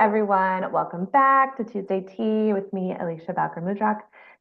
everyone. Welcome back to Tuesday Tea with me, Alisha Bowker Mudrock.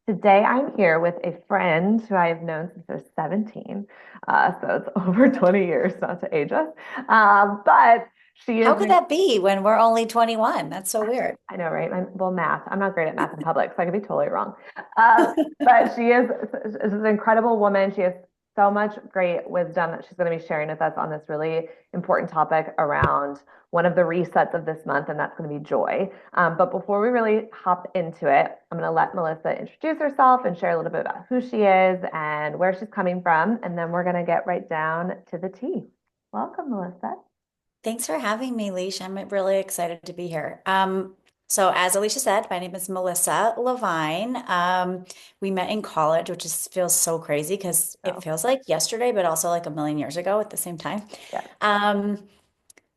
Today, I'm here with a friend who I have known since I was 17. So it's over 20 years, not to age us. But she How is, could that be when we're only 21? That's so weird. I know, right? Well, math. I'm not great at math in public, so I could be totally wrong. But is an incredible woman. She has so much great wisdom that she's going to be sharing with us on this really important topic around one of the resets of this month, and that's going to be joy. But before we really hop into it, I'm going to let Melissa introduce herself and share a little bit about who she is and where she's coming from, and then we're going to get right down to the tea. Welcome, Melissa. Thanks for having me, Leash. I'm really excited to be here. So as Alicia said, my name is Melissa LaVine. We met in college, which is feels so crazy because it So, feels like yesterday, but also like a million years ago at the same time. yeah. Um,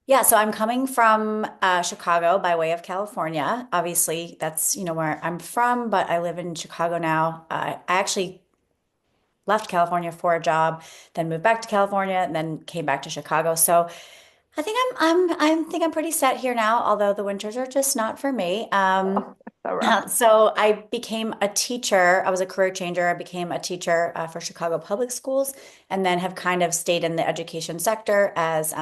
yeah, so I'm coming from Chicago by way of California. Obviously, that's where I'm from, but I live in Chicago now. I actually left California for a job, then moved back to California, and then came back to Chicago. So I think I think I'm pretty set here now, although the winters are just not for me. Oh, so rough. So I became a teacher. I was a career changer. I became a teacher for Chicago public schools, and then have kind of stayed in the education sector as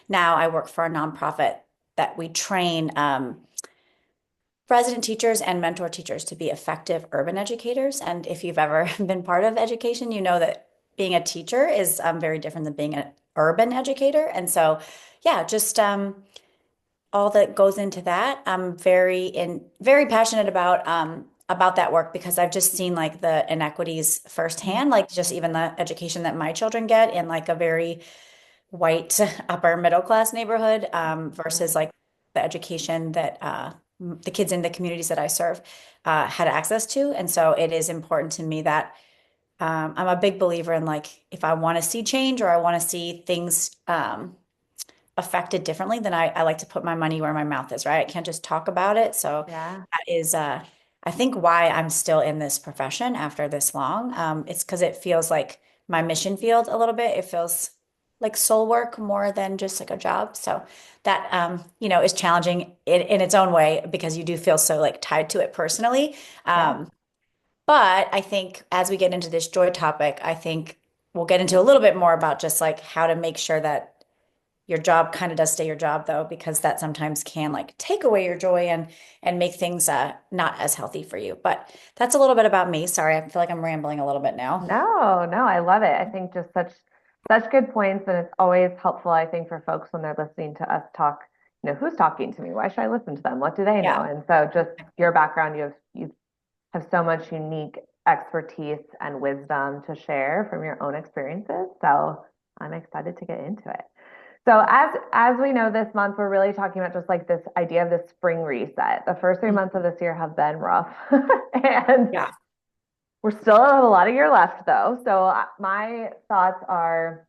now I work for a nonprofit that we train resident teachers and mentor teachers to be effective urban educators. And if you've ever been part of education, you know that being a teacher is very different than being an urban educator. And so, yeah, just all that goes into that. I'm very passionate about that work because I've just seen like the inequities firsthand, like just even the education that my children get in like a very white upper middle class neighborhood versus like the education that the kids in the communities that I serve had access to. And so it is important to me that I'm a big believer in like if I want to see change or I want to see things affected differently, then I like to put my money where my mouth is, right? I can't just talk about it. So Yeah. that is I think why I'm still in this profession after this long. It's because it feels like my mission field a little bit. It feels like soul work more than just like a job. So that is challenging in its own way because you do feel so like tied to it personally. Yeah. Um, but I think as we get into this joy topic, I think we'll get into a little bit more about just like how to make sure that your job kind of does stay your job though, because that sometimes can like take away your joy and make things not as healthy for you. But that's a little bit about me. Sorry, I feel like I'm rambling a little bit now. No, I love it. I think just such good points, and it's always helpful, I think, for folks when they're listening to us talk, who's talking to me? Why should I listen to them? What do they know? Yeah. And so just your background, you have so much unique expertise and wisdom to share from your own experiences. So I'm excited to get into it. So as we know, this month we're really talking about just like this idea of the spring reset. The first 3 months of this year have been rough, and Yeah. we're still have a lot of year left though. So my thoughts are,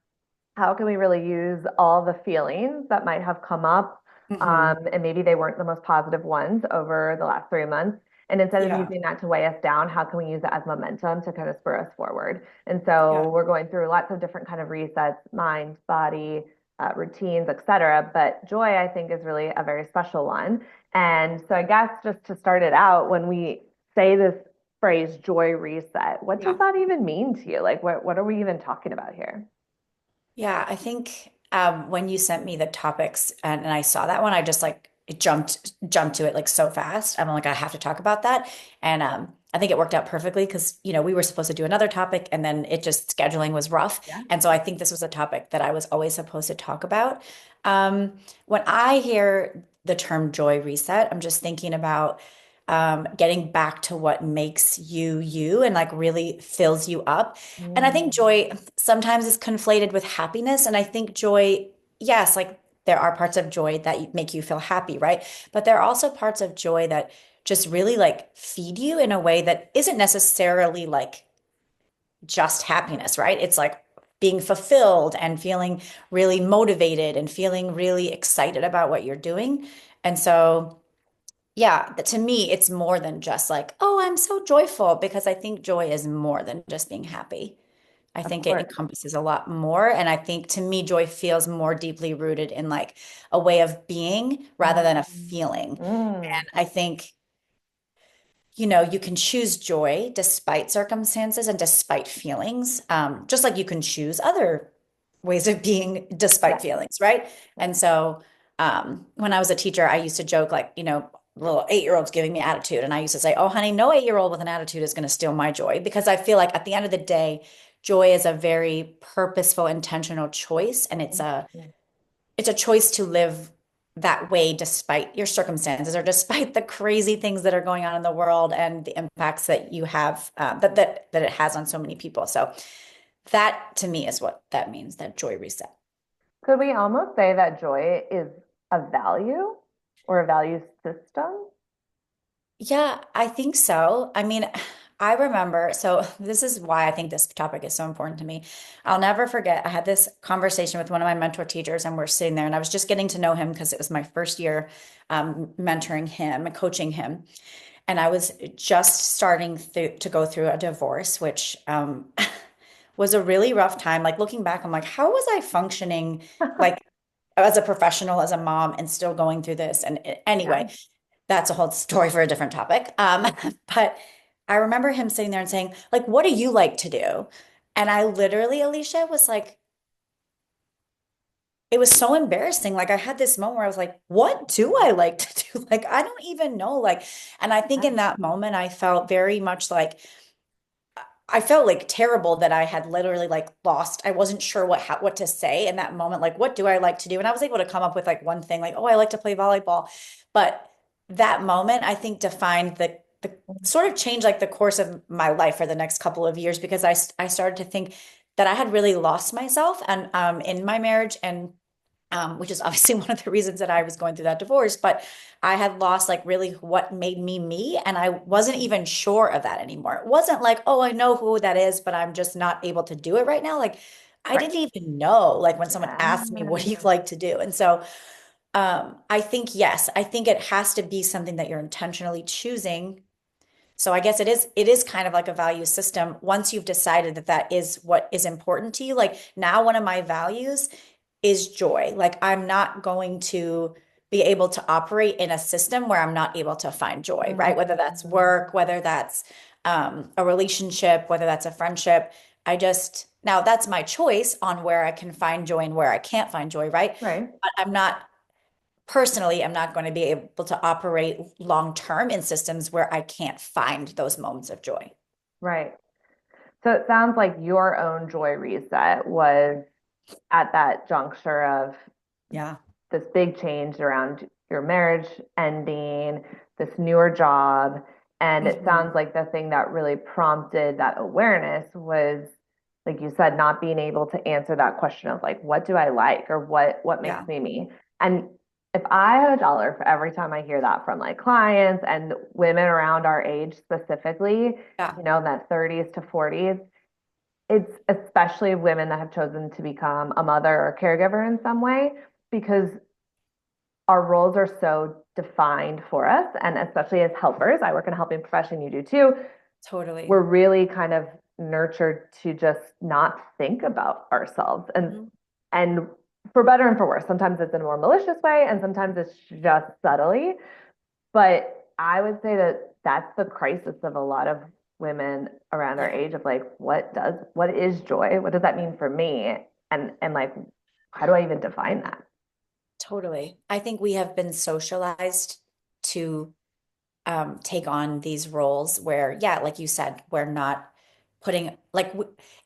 how can we really use all the feelings that might have come up, Hmm. and maybe they weren't the most positive ones over the last 3 months. And instead of Yeah. using that to weigh us down, how can we use it as momentum to kind of spur us forward? And Yeah. so we're going through lots of different kind of resets, mind, body, routines, et cetera. But joy, I think, is really a very special one. And so I guess just to start it out, when we say this phrase joy reset, what does Yeah. that even mean to you? Like what are we even talking about here? Yeah. I think when you sent me the topics and I saw that one, I just like it jumped to it like so fast. I'm like, I have to talk about that. And I think it worked out perfectly because, we were supposed to do another topic and then it just scheduling was rough. Yeah. And so I think this was a topic that I was always supposed to talk about. When I hear the term joy reset, I'm just thinking about getting back to what makes you you and like really fills you up. And I think Mm. joy sometimes is conflated with happiness. And I think joy, yes, like there are parts of joy that make you feel happy, right? But there are also parts of joy that just really like feed you in a way that isn't necessarily like just happiness, right? It's like being fulfilled and feeling really motivated and feeling really excited about what you're doing. And so, yeah, to me, it's more than just like, oh, I'm so joyful because I think joy is more than just being happy. I Of think it course. encompasses a lot more. And I think to me, joy feels more deeply rooted in like a way of being rather than a Mm. feeling. Mm. I think, you can choose joy despite circumstances and despite feelings, just like you can choose other ways of being despite Yes. feelings, right? Yes. And so when I was a teacher, I used to joke like, little 8-year-olds giving me attitude. And I used to say, oh, honey, no 8-year-old with an attitude is going to steal my joy because I feel like at the end of the day, joy is a very purposeful, intentional choice. And Mhm. it's a choice to live that way despite your circumstances or despite the crazy things that are going on in the world and the impacts that you have that it has on so many people. So that to me is what that means, that joy reset. Could we almost say that joy is a value or a value system? Yeah, I think so. I mean, I remember, so this is why I think this topic is so important to me. I'll never forget, I had this conversation with one of my mentor teachers, and we're sitting there, and I was just getting to know him because it was my first year mentoring him and coaching him. And I was just starting to go through a divorce, which was a really rough time. Like looking back, I'm like, how was I functioning like as a professional, as a mom, and still going through this? And Yeah. anyway, that's a whole story for a different topic. But I remember him sitting there and saying, like, what do you like to do? And I literally, Alicia, was like, it was so embarrassing. Like I had this moment where I was like, what do I like to do? Like, I don't even know. Like, and I think Yeah. in that moment, I felt very much like I felt like terrible that I had literally like lost. I wasn't sure what to say in that moment. Like, what do I like to do? And I was able to come up with like one thing, like, oh, I like to play volleyball. But that moment, I think, defined the sort of changed like the course of my life for the next couple of years because I started to think that I had really lost myself and in my marriage and which is obviously one of the reasons that I was going through that divorce. But I had lost like really what made me me. And I wasn't even sure of that anymore. It wasn't like, oh, I know who that is, but I'm just not able to do it right now. Like I Right. didn't even know, like when someone Yeah. asked me, what do you like to do? And so I think, yes, I think it has to be something that you're intentionally choosing. So I guess it is kind of like a value system once you've decided that that is what is important to you. Like now one of my values is joy. Like I'm not going to be able to operate in a system where I'm not able to find joy, right? Whether that's Mhm. work, whether that's a relationship, whether that's a friendship. Now that's my choice on where I can find joy and where I can't find joy, right? Right. But personally, I'm not going to be able to operate long term in systems where I can't find those moments of joy. Right. So it sounds like your own joy reset was at that juncture of Yeah. this big change around your marriage ending, this newer job. And it Hmm. sounds like the thing that really prompted that awareness was, like you said, not being able to answer that question of like, what do I like or what makes Yeah. me me? And if I had a dollar for every time I hear that from like clients and women around our age specifically, Yeah. in that 30s to 40s, it's especially women that have chosen to become a mother or a caregiver in some way because our roles are so defined for us. And especially as helpers, I work in a helping profession, you do too. Totally. We're really kind of nurtured to just not think about ourselves. Mhm. And for better and for worse, sometimes it's in a more malicious way and sometimes it's just subtly. But I would say that that's the crisis of a lot of women around our Yeah. age of like, what is joy? What does that mean for me? And like, how do I even define that? Totally. I think we have been socialized to take on these roles where, yeah, like you said, we're not putting like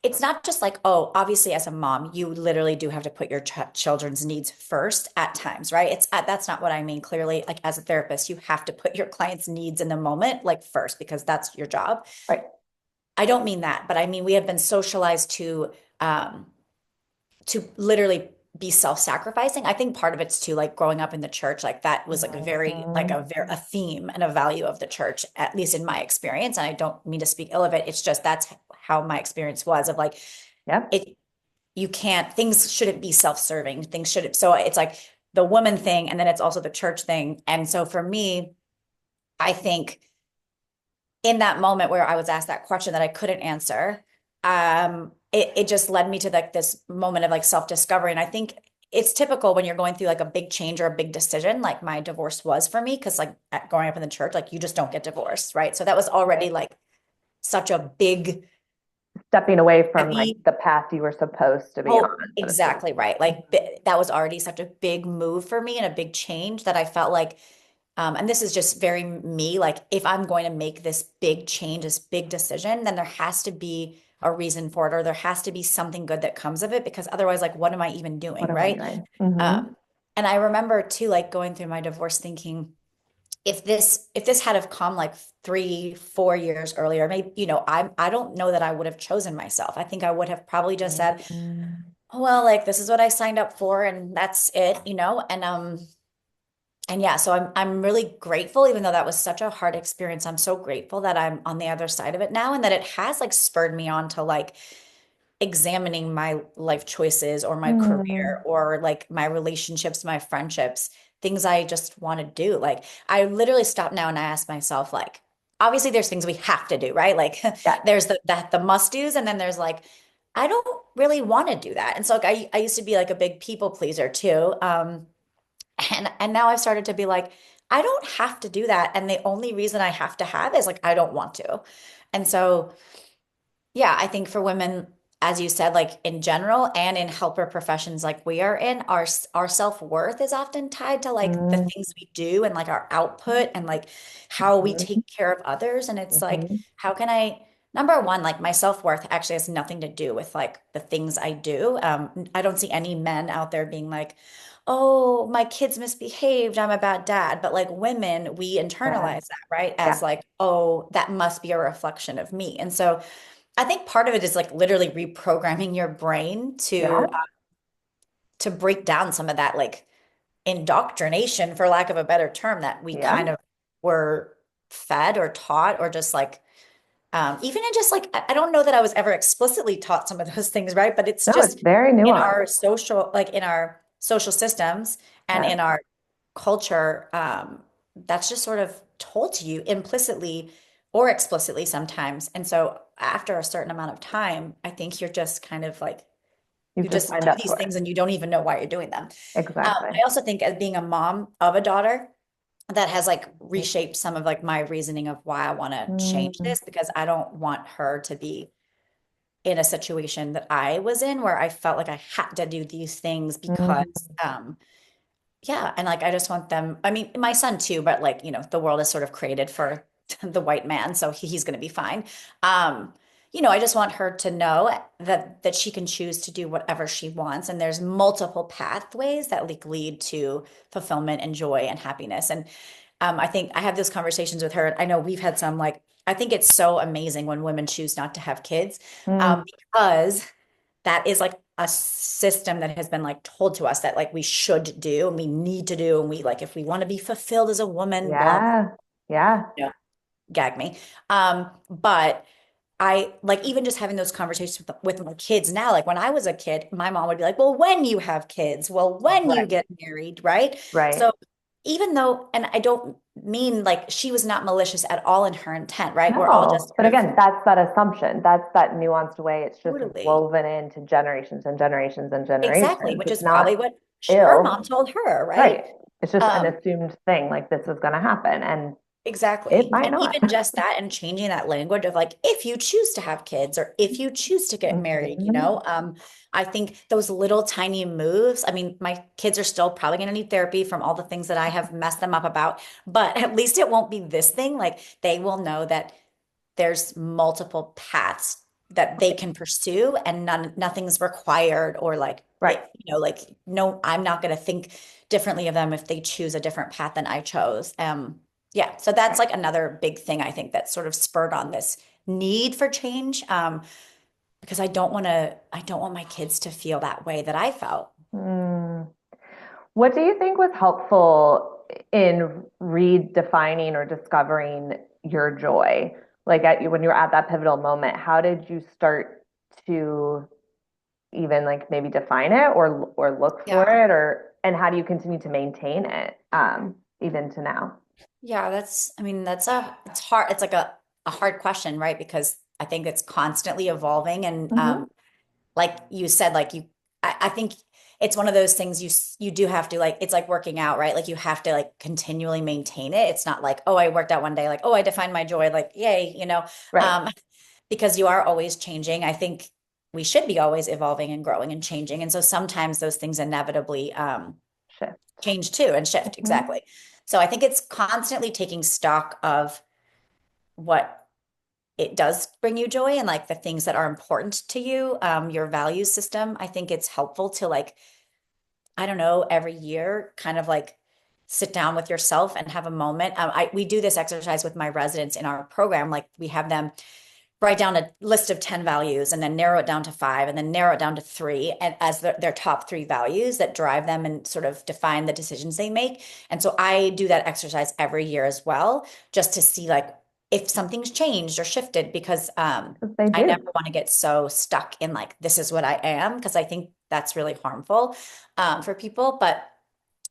it's not just like, oh, obviously as a mom, you literally do have to put your children's needs first at times, right? That's not what I mean. Clearly, like as a therapist, you have to put your client's needs in the moment like first because that's your job. Right. I don't mean that, but I mean we have been socialized um to literally be self-sacrificing. I think part of it's too like growing up in the church, like that was like a very like Mhm. a theme and a value of the church, at least in my experience. And I don't mean to speak ill of it. It's just that's how my experience was of like Yep. it you can't things shouldn't be self-serving. Things shouldn't so it's like the woman thing and then it's also the church thing. And so for me, I think in that moment where I was asked that question that I couldn't answer, it just led me to like this moment of like self-discovery. And I think it's typical when you're going through like a big change or a big decision, like my divorce was for me, because like growing up in the church, like you just don't get divorced, right? So that was already Right. like such a big, Stepping away from like heavy. the path you were supposed to be on, Oh, so to speak. exactly right. Like that was already such a big move for me and a big change that I felt like, and this is just very me, like if I'm going to make this big change, this big decision, then there has to be a reason for it, or there has to be something good that comes of it, because otherwise, like, what am I even What doing, am I right? doing? And I remember too, like going through my divorce thinking, if this had have come like 3, 4 years earlier, maybe, I don't know that I would have chosen myself. I think I would have probably just said, Mhm. oh, well, like this is what I signed up for and that's it, and yeah, so I'm really grateful, even though that was such a hard experience. I'm so grateful that I'm on the other side of it now, and that it has like spurred me on to like examining my life choices or my career Mm. or like my relationships, my friendships, things I just want to do. Like I literally stop now and I ask myself, like, obviously there's things we have to do, right? Like Yeah. there's the must do's, and then there's like, I don't really want to do that. And so like I used to be like a big people pleaser too. And now I've started to be like, I don't have to do that. And the only reason I have to have is like I don't want to. And so yeah, I think for women, as you said, like in general and in helper professions like we are in, our self-worth is often tied to like the Mhm. things we do and like our output and like how we take Mhm. care of others. And it's like, Mhm. how can I, number one, like my self-worth actually has nothing to do with like the things I do. I don't see any men out there being like, oh, my kids misbehaved, I'm a bad dad. But like women, we Yeah. internalize that, right? As Yeah. like, oh, that must be a reflection of me. And so I think part of it is like literally reprogramming your brain Yeah. to break down some of that like indoctrination, for lack of a better term, that we Yeah. kind of were fed or taught, or just like even in just like I don't know that I was ever explicitly taught some of those things, right? But it's No, it's just very in nuanced. our social, like in our social systems and Yeah. in our culture, that's just sort of told to you implicitly or explicitly sometimes. And so after a certain amount of time, I think you're just kind of like You've you just just signed do up these for it. things and you don't even know why you're doing them. Exactly. I also think as being a mom of a daughter, that has like reshaped some of like my reasoning of why I want to change Mm. this, because I don't want her to be in a situation that I was in where I felt like I had to do these things because Mm. yeah, and like I just want them, I mean my son too, but like the world is sort of created for the white man, so he's going to be fine. um I just want her to know that she can choose to do whatever she wants, and there's multiple pathways that like lead to fulfillment and joy and happiness. And I think I have those conversations with her. I know we've had some like, I think it's so amazing when women choose not to have kids, Mm. because that is like a system that has been like told to us that like we should do and we need to do. And we like, if we want to be fulfilled as a woman, blah, blah, Yeah. Yeah. gag me. But I like even just having those conversations with my kids now, like when I was a kid, my mom would be like, well, when you have kids, well, when you Right. get married, right? Right. So even though, and I don't mean like she was not malicious at all in her intent, right? We're all just No, but sort of again, that's that assumption. That's that nuanced way. It's just totally, woven into generations and generations and exactly, generations. which It's is probably not what her mom ill, told her, right? right? It's just an Um, assumed thing, like this is going to happen, and it Exactly. might And not. even just that and changing that language of like, if you choose to have kids or if you choose to get married, Mhm. I think those little tiny moves, I mean, my kids are still probably going to need therapy from all the things that I have messed them up about, but at least it won't be this thing. Like they will know that there's multiple paths that they can pursue and nothing's required, or like Right. it, like no, I'm not going to think differently of them if they choose a different path than I chose. Yeah, so that's Right. like another big thing I think that sort of spurred on this need for change, because I don't want my kids to feel that way that I felt. Mm. What do you think was helpful in redefining or discovering your joy? Like at you when you were at that pivotal moment, how did you start to even like maybe define it or look for Yeah. it or and how do you continue to maintain it even to now? Yeah, I mean, it's hard. It's like a hard question, right? Because I think it's constantly evolving. And Hmm. like you said, like I think it's one of those things you do have to like, it's like working out, right? Like you have to like continually maintain it. It's not like, oh, I worked out one day, like, oh, I defined my joy, like, yay, Right. um, because you are always changing. I think we should be always evolving and growing and changing. And so sometimes those things inevitably Shift. change too and shift. Mhm. Exactly. So I think it's constantly taking stock of what it does bring you joy and like the things that are important to you, your value system. I think it's helpful to like, I don't know, every year kind of like sit down with yourself and have a moment. We do this exercise with my residents in our program. Like we have them write down a list of 10 values and then narrow it down to five and then narrow it down to three and as their top three values that drive them and sort of define the decisions they make. And so I do that exercise every year as well, just to see like if something's changed or shifted because They I never do. want to get so stuck in like, this is what I am, because I think that's really harmful for people. But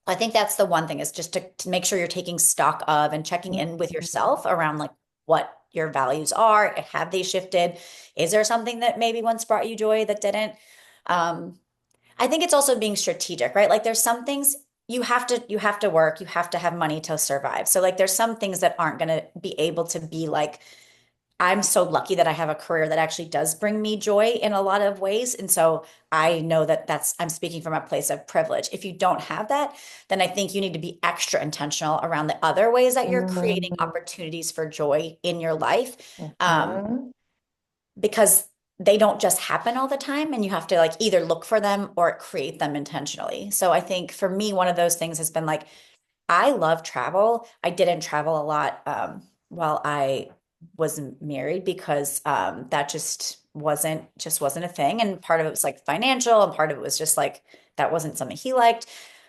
I think that's the one thing is just to make sure you're taking stock of and checking in with yourself around like what your values are. Have they shifted? Is there something that maybe once brought you joy that didn't? Um, I think it's also being strategic, right? Like there's some things you have to work, you have to have money to survive. So like there's some things that aren't going to be able to be like I'm so lucky that I have a career that actually does bring me joy in a lot of ways. And so I know that I'm speaking from a place of privilege. If you don't have that, then I think you need to be extra intentional around the other ways that you're creating Mhm. opportunities for joy in your life. Um, Mhm. because they don't just happen all the time and you have to like either look for them or create them intentionally. So I think for me, one of those things has been like I love travel. I didn't travel a lot while I was married because that just wasn't a thing. And part of it was like financial, and part of it was just like that wasn't something he liked.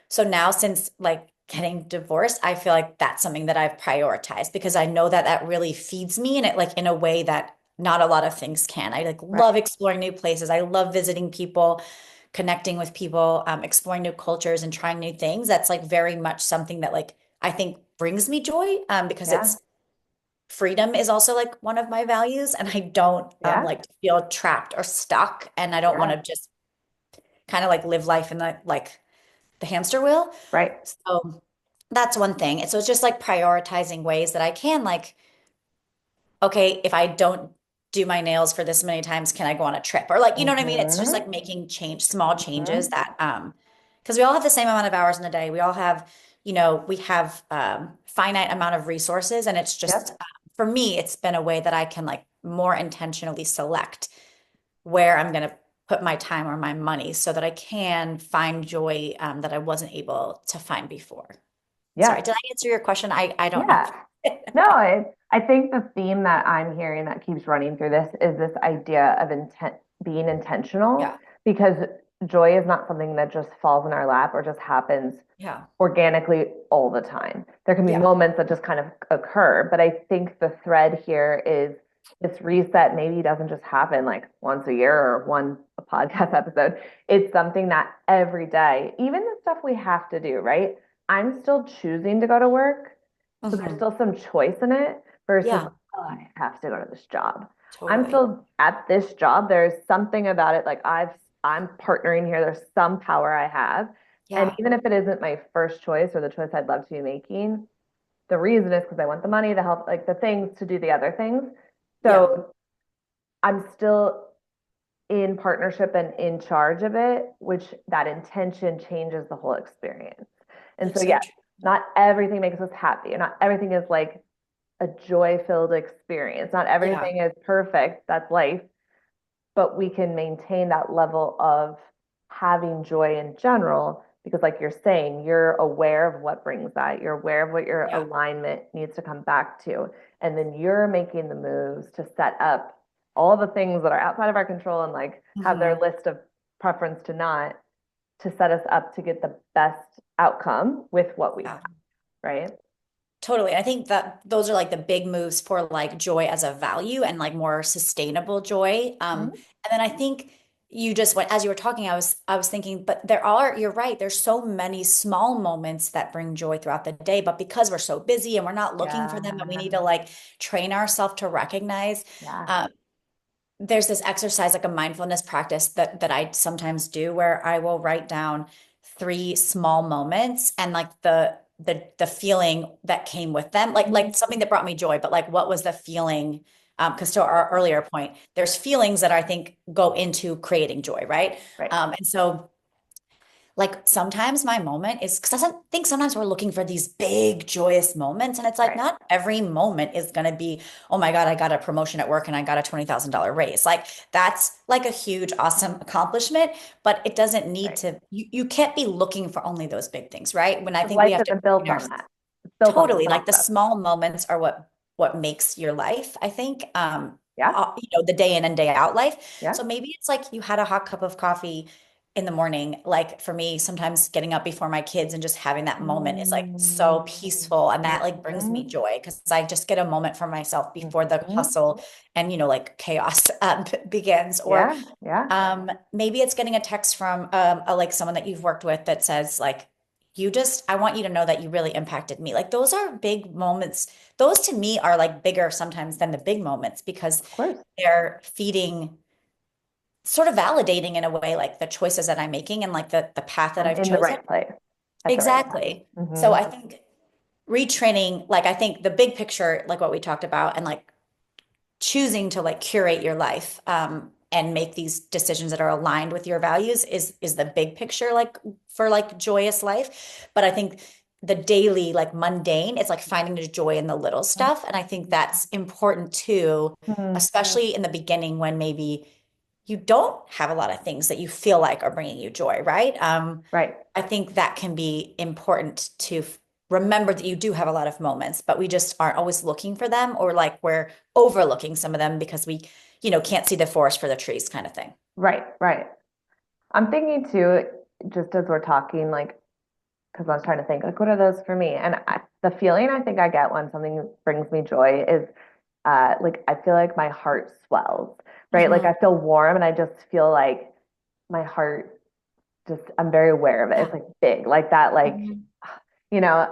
So now, since like getting divorced, I feel like that's something that I've prioritized because I know that that really feeds me and it like in a way that not a lot of things can. I like Right. love exploring new places. I love visiting people, connecting with people, exploring new cultures and trying new things. That's like very much something that like I think brings me joy because Yeah. it's freedom is also like one of my values and I don't Yeah. like to feel trapped or stuck and I don't want Yeah. to just kind of like live life in the hamster wheel. Right. So that's one thing. And so it's just like prioritizing ways that I can like okay, if I don't do my nails for this many times, can I go on a trip? Or like, you know what I mean? It's just Mhm. like making small changes Mhm. that, because we all have the same amount of hours in the day. We all have, we have finite amount of resources. And it's just, Yep. for me, it's been a way that I can like more intentionally select where I'm going to put my time or my money so that I can find joy that I wasn't able to find before. Sorry, Yeah. did I answer your question? I don't know. Yeah. No, I think the theme that I'm hearing that keeps running through this is this idea of being intentional, Yeah. because joy is not something that just falls in our lap or just happens Yeah. organically all the time. There can be Yeah. moments that just kind of occur, but I think the thread here is this reset maybe doesn't just happen like once a year or one a podcast episode. It's something that every day, even the stuff we have to do, right? I'm still choosing to go to work. So there's Hmm. still some choice in it versus, Yeah. oh, I have to go to this job. I'm Totally. still at this job. There's something about it. Like I'm partnering here. There's some power I have. And Yeah. even if it isn't my first choice or the choice I'd love to be making, the reason is because I want the money, the help, like the things to do the other things. Yeah. So I'm still in partnership and in charge of it, which that intention changes the whole experience. And so, That's so yeah, true. not everything makes us happy, and not everything is like a joy-filled experience. Not Yeah. everything is perfect. That's life, but we can maintain that level of having joy in general because like you're saying, you're aware of what brings that. You're aware of what your Yeah. alignment needs to come back to. And then you're making the moves to set up all the things that are outside of our control and like have their Hmm. list of preference to not to set us up to get the best outcome with what we have, Yeah. right? Totally. I think that those are like the big moves for like joy as a value and like more sustainable joy. Mhm. And then I think you just went as you were talking, I was thinking, but you're right, there's so many small moments that bring joy throughout the day, but because we're so busy and we're not looking for them and we Yeah. need to like train ourselves to recognize. Yeah. um, there's this exercise, like a mindfulness practice that I sometimes do where I will write down three small moments and like the feeling that came with them, like something that brought me joy, but like what was the feeling? Because to our earlier point, there's feelings that I think go into creating joy, right? Right. And so like sometimes my moment is because I think sometimes we're looking for these big joyous moments, and it's like Right. not every moment is going to be, oh my God, I got a promotion at work and I got a $20,000 raise. Like that's like a huge, awesome accomplishment, but it doesn't need Right. to, you can't be looking for only those big things, right? When I Because think we life have to, isn't built on that. It's built on the totally, small like the stuff. small moments are what makes your life, I think. Yeah. The day in and day out life. Yeah. So maybe it's like you had a hot cup of coffee in the morning. Like for me, sometimes getting up before my kids and just having that moment is like so Mm. peaceful. And that like brings me Mhm. joy because I just get a moment for myself before the Mhm. hustle and, like chaos begins. Or Yeah. Yeah. maybe it's getting a text from like someone that you've worked with that says like, I want you to know that you really impacted me. Like those are big moments. Those to me are like bigger sometimes than the big moments because Of course. they're feeding, sort of validating in a way, like the choices that I'm making and like the path that I'm I've in the chosen. right place at the right Exactly. time. So Hmm. I think retraining, like I think the big picture, like what we talked about, and like choosing to like curate your life and make these decisions that are aligned with your values is the big picture, like for like joyous life. But I think the daily, like mundane, it's like finding the joy in the little stuff. And I think that's important too, Hmm. especially in the beginning when maybe you don't have a lot of things that you feel like are bringing you joy, right? Right. I think that can be important to remember that you do have a lot of moments, but we just aren't always looking for them, or like we're overlooking some of them because we, can't see the forest for the trees kind of thing. Right. Right. I'm thinking too, just as we're talking, like, because I was trying to think, like, what are those for me? And the feeling I think I get when something brings me joy is like, I feel like my heart swells, right? Like, Hmm. I feel warm and I just feel like my heart just, I'm very aware of it. It's Yeah. like big, like that, like, Mhm.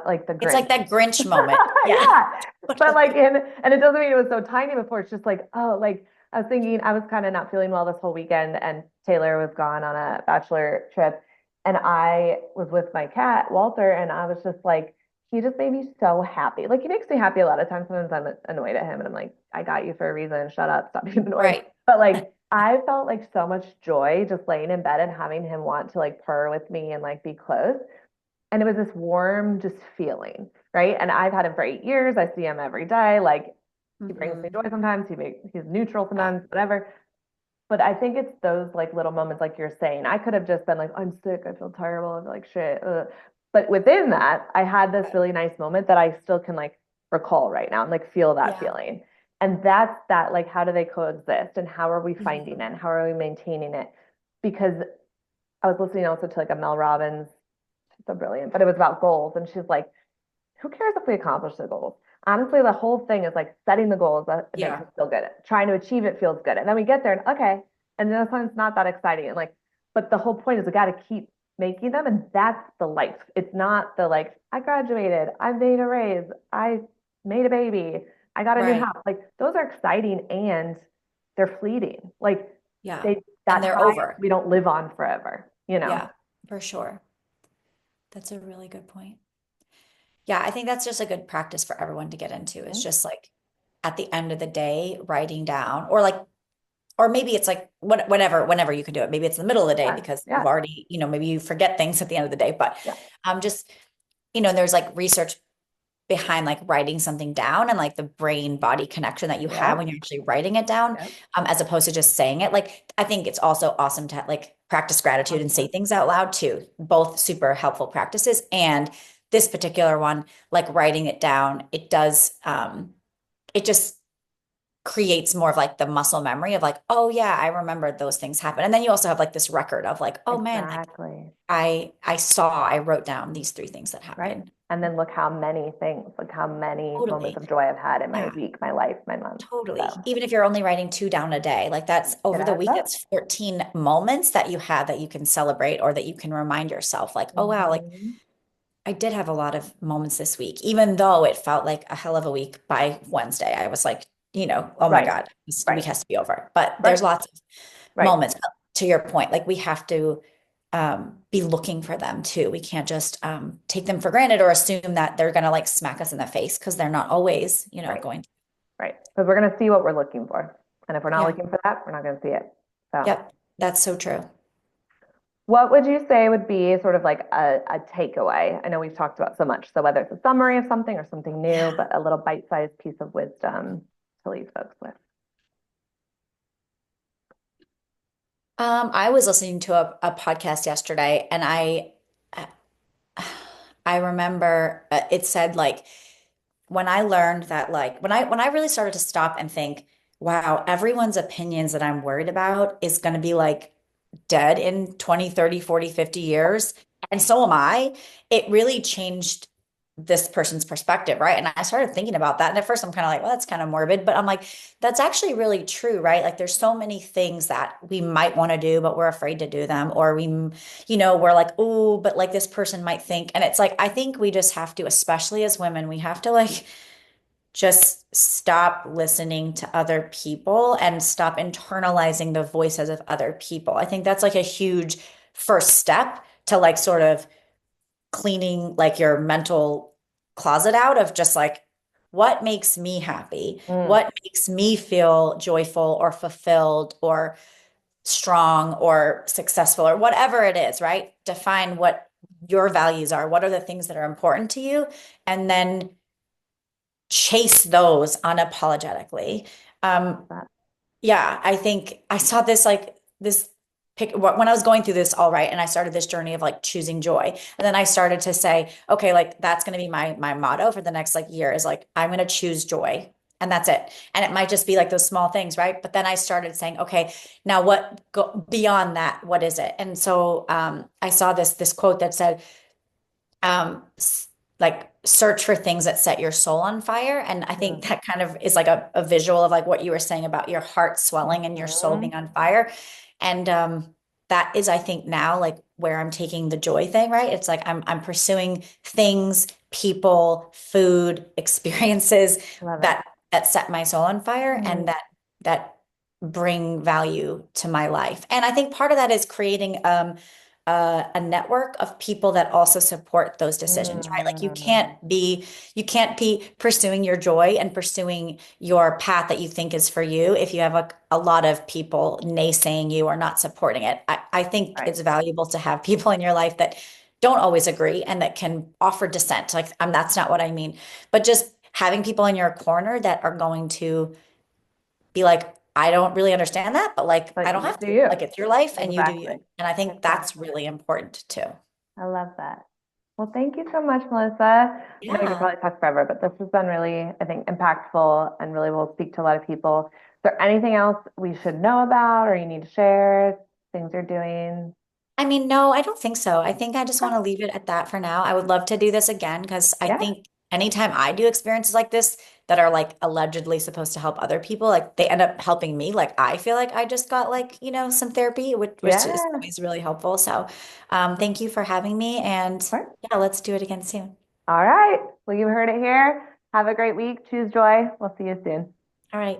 like the It's Grinch. like that Grinch moment. Yeah. Yeah. But like Totally. and it doesn't mean it was so tiny before. It's just like, oh, like I was thinking I was kind of not feeling well this whole weekend and Taylor was gone on a bachelor trip and I was with my cat, Walter, and I was just like, he just made me so happy. Like he makes me happy a lot of times. Sometimes I'm annoyed at him and I'm like, I got you for a reason. Shut up. Stop being annoying. Right. But like I felt like so much joy just laying in bed and having him want to like purr with me and like be close. And it was this warm, just feeling, right? And I've had him for 8 years. I see him every day. Like he brings me Hmm. joy sometimes. He's neutral Yeah. sometimes, whatever. But I think it's those like little moments, like you're saying. I could have just been like, I'm sick. I feel terrible. I'm like shit. Ugh. But within that, I had this really nice moment that I still can like recall right now and like feel that Yeah. feeling. And that's that. Like, how do they coexist? And how are we finding it? Mhm. And how are we maintaining it? Because I was listening also to like a Mel Robbins, she's so brilliant, but it was about goals. And she's like, who cares if we accomplish the goals? Honestly, the whole thing is like setting the goals that it makes Yeah. us feel good. Trying to achieve it feels good. And then we get there and okay. And then sometimes it's not that exciting. And like, but the whole point is we got to keep making them. And that's the life. It's not the like, I graduated, I made a raise, I made a baby, I got a new Right. house. Like those are exciting and they're fleeting. Like Yeah. they And that they're high over. we don't live on forever, you know? Yeah, for sure. That's a really good point. Yeah, I think that's just a good practice for everyone to get into. It's just like at the end of the day, writing down, or like, or maybe it's like whenever you can do it. Maybe it's in the middle of the day Yeah. because you've Yeah. already, maybe you forget things at the end of the day. But Yeah. just, there's like research behind like writing something down and like the brain body connection that you have Yeah. when you're actually writing it down, Yeah. as opposed to just saying it. Like I think it's also awesome to like practice gratitude and say things out loud too. Both super helpful practices. And this particular one, like writing it down, it does it just creates more of like the muscle memory of like, oh yeah, I remembered those things happen. And then you also have like this record of like, oh man, like Exactly. I wrote down these three things that Right. happened. And then look how many things, like how many moments Totally. of joy I've had in my Yeah. week, my life, my month. Totally. So Even if you're only writing two down a day, like that's it over the adds week, up. it's 14 moments that you have that you can celebrate or that you can remind yourself, like, oh, wow, like Mhm. I did have a lot of moments this week, even though it felt like a hell of a week by Wednesday. I was like oh my Right. God, this week Right. has to be over. But Right. there's lots of Right. moments, to your point, like we have to be looking for them too. We can't just take them for granted or assume that they're going to like smack us in the face because they're not always, Right. going. Right. Because we're going to see what we're looking for. And if we're not Yeah. looking for that, we're not going to see it. So, Yep. That's so true. what would you say would be sort of like a takeaway? I know we've talked about so much. So, whether it's a summary of something or something new, Yeah. but a little bite-sized piece of wisdom to leave folks with. I was listening to a podcast yesterday and I remember it said like when I learned that like when I really started to stop and think, wow, everyone's opinions that I'm worried about is going to be like dead in 20, 30, 40, 50 years. And so am I. It really changed this person's perspective, right? And I started thinking about that. And at first I'm kind of like, well, that's kind of morbid, but I'm like, that's actually really true, right? Like there's so many things that we might want to do, but we're afraid to do them. Or we're like, oh, but like this person might think. And it's like, I think we just have to, especially as women, we have to like just stop listening to other people and stop internalizing the voices of other people. I think that's like a huge first step to like sort of cleaning like your mental closet out of just like what makes me happy, Mm, what makes me feel joyful or fulfilled or strong or successful or whatever it is, right? Define what your values are. What are the things that are important to you? And then chase those unapologetically. Um, that. yeah, I think I saw this like this pick when I was going through this all right, and I started this journey of like choosing joy. And then I started to say, okay, like that's going to be my motto for the next like year is like I'm going to choose joy. And that's it. And it might just be like those small things, right? But then I started saying, okay, now what go beyond that? What is it? And so I saw this quote that said, um like search for things that set your soul on fire. And I Mm, think that kind of is like a visual of like what you were saying about your heart swelling and your soul mhm. being on fire. And that is, I think now like where I'm taking the joy thing, right? It's like I'm pursuing things, people, food, experiences Love it. that set my soul on fire and Mm, that bring value to my life. And I think part of that is creating a network of people that also support those decisions, right? Like mm, you can't be pursuing your joy and pursuing your path that you think is for you if you have a lot of people naysaying you or not supporting it. I think right. it's valuable to have people in your life that don't always agree and that can offer dissent. Like that's not what I mean, but just having people in your corner that are going to be like, I don't really understand that, but like, I But don't you have do to. you. Like, it's your life and you do Exactly. you. And I think that's Exactly. really important too. I love that. Well, thank you so much, Melissa. I know we could Yeah. probably talk forever, but this has been really, I think, impactful and really will speak to a lot of people. Is there anything else we should know about or you need to share, things you're doing? I mean, no, I don't think so. I think I just Okay. want to leave it at that for now. I would love to do this again because I Yeah. think anytime I do experiences like this that are like allegedly supposed to help other people, like they end up helping me. Like I feel like I just got like, some therapy, which is Yeah. always really helpful. So, thank you for having me. And All right. yeah, let's do it again soon. All right. Well, you heard it here. Have a great week. Choose joy. We'll see you soon. All right.